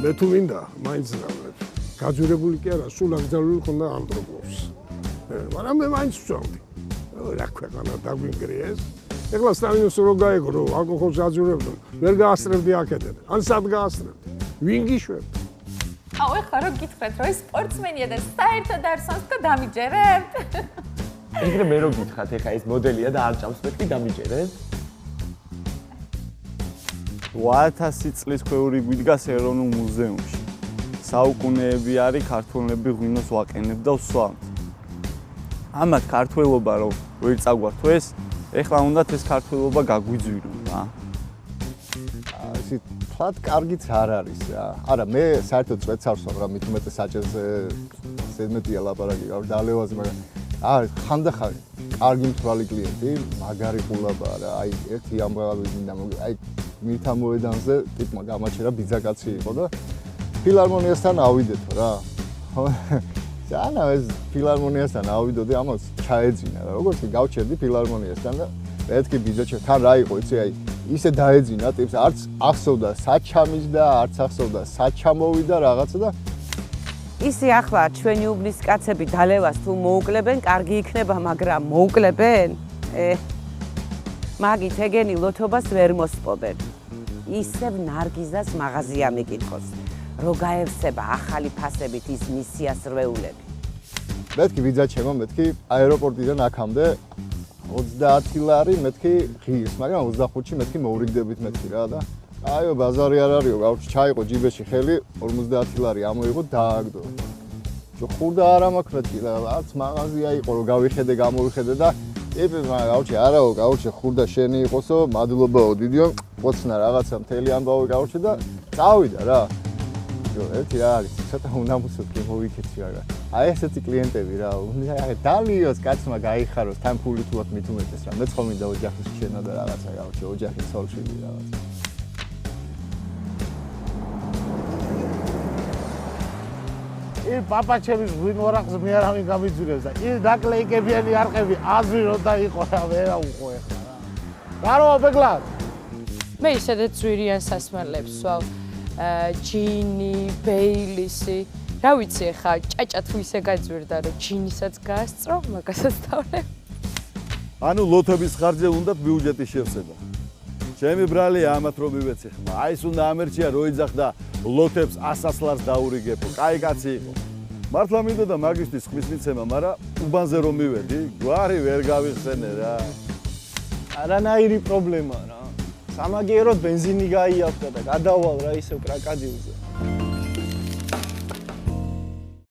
მე თუ მინდა მაინც დავлеп. გაძვირებული კი არა, სულ აკრძალული ხონდა ანდროპლოვს. მაგრამ მე მაინც ვწავდი. რა ქვეყანა დაგვინგრიეს. ეხლა სტალინოს რო გაიგო, რომ ალკოჰოლს აძვირებდნენ, ვერ გაასწრებდი აქედან. ან სად გაასწრებდი? ვინ გიშვებდა? აუ ეხლა რო გითხრათ, რომ ეს სპორტსმენია და საერთოდ არ სვამს და დამიჯერებთ? ეგრე მე რო გითხრათ, ეხლა ეს მოდელია და არ ჭამს, მეთქი დამიჯერებთ? 8000 წლის ქვეული გვიდგას ეროვნულ მუზეუმში. საუკუნეები არის ქართველები ღვინოს ვაყენებ და ვსვამთ. ამათ ქართველობა რომ ვერ წაგვართ ეს, ეხლა უნდათ ეს ქართველობა გაგვიძვირონ რა. ისე თვათ კარგიც არ არის რა. არა, მე საერთოდ წვეთს არ ვსვამ რა, მით უმეტეს საჭესზე ზედმეტია ლაპარაკი გავარ დალევაზე, მაგრამ ხანდახან კარგი მთვრალი კლიენტი, მაგარი ყულაბაა რა. აი ერთი ამბავი მინდა, აი მირთა მოედანზე ტიპმა გამაჩერა ბიძაკაცი იყო და ფილარმონიასთან ავიდეთო რა. ძალიან ეს ფილარმონიასთან ავიდოდი, ამას ჩაეძინა რა. როგორც კი გავჩერდი ფილარმონიასთან და მეთქი ბიძაჩე თან რა იყო, იცი აი ისე დაეძინა ტიპს, არც ახსოვდა საჩამის და არც ახსოვდა საჩამოვი და რაღაცა და ისი ახლა ჩვენი უბნის კაცები დალევას თუ მოუკლებენ, კარგი იქნება, მაგრამ მოუკლებენ? მაგით ეგენი ლოთობას ვერ მოსპობენ. ისევ ნარგიზას მაღაზია მიკითხოს, რო გაევსება ახალი ფასებით ის მისიას რვეულები. მეთქი ბიძაჩემო, მეთქი აეროპორტიდან აქამდე 30 ლარი მეთქი ღირს, მაგრამ 25-ში მეთქი მოვრიგდებით მეთქი რა და აიო ბაზარი არ არისო, გავჩი ჩაიყო ჯიბეში ხელი 50 ლარი ამოიღო დააგდო. ხურდა არ მაქვს მეთქი და არც მაღაზია იყო რომ გავიხედე, გამოვიხედე და ტიპი გავჩი არაო, გავჩი ხურდა შენი იყოსო, მადლობაო დიდიო, პოცნა რაღაცა მთელი ამბავი გავჩი და წავიდა რა. ერთი რა არის, ცოტა უნამუსოდ კი მოვიქეცი რა. აი ესეთი კლიენტები რა, აი დალიოს კაცმა გაიხაროს, თან ფული თუათ მით უმეტეს რა. მეც ხომ მინდა ოჯახის შენა და რაღაცა გავჩი, ოჯახის ცოლშვილი რაღაცა. ის პაპაჩების ღვინორაღს მე არავინ გამიძვირებს და ის დაკლეიკებიანი არყები აზვირო და იყო რა ვერა უყო ეხლა რა. გარო ბეგლად. მე ისედაც ზვირიან სასმელებს ვსვავ. ჯინი, ბეილისი. რა ვიცი ხა, ჭაჭა თუ ისე გაძვირდა, რომ ჯინისაც გაასწრო, მაგასაც დავლებ. ანუ ლოთების ხარჯზე უნდათ ბიუჯეტის შევსება. ჩემი ბრალია ამათ რომ მივეცი ხმა. აი ეს უნდა ამერჩია რო იძახდა ლოთებს 100 ლარს დაურიგებო. კაი კაცი იყო. მართლა მინდოდა მაგისტრის ხმის მიცემა, მაგრამ უბანზე რომ მივედი, გვარი ვერ გავიხსენე რა. არანაირი პრობლემა რა. სამაგიეროდ ბენზინი გაიაფთა და გადავალ რა ისევ კრაკადილზე.